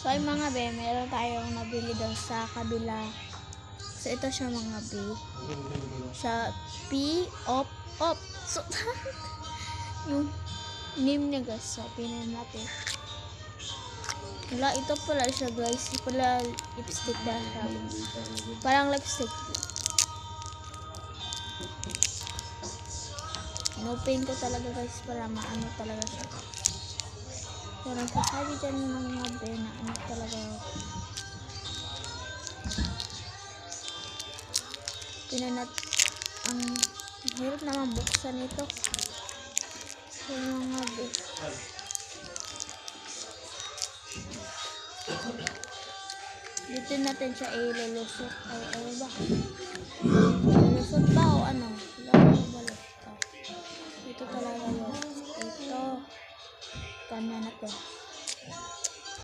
So ay mga be, meron tayong nabili doon sa kabila. So ito siya mga be. Sa P-op. So yung name niya guys. So pinin natin. Wala, ito pala siya guys. Ito pala lipstick na siya. Parang lipstick. Inopen ko talaga guys para maano talaga siya. So nagsasabi dyan ng mga be na ano talaga. Pinanat ang hirap naman buksan ito. So mga be. Dito natin siya ilulusot. Ay, ano ba? Ilulusot ba o ano? Balot. Ito talaga yun. Ito. Kanya natin.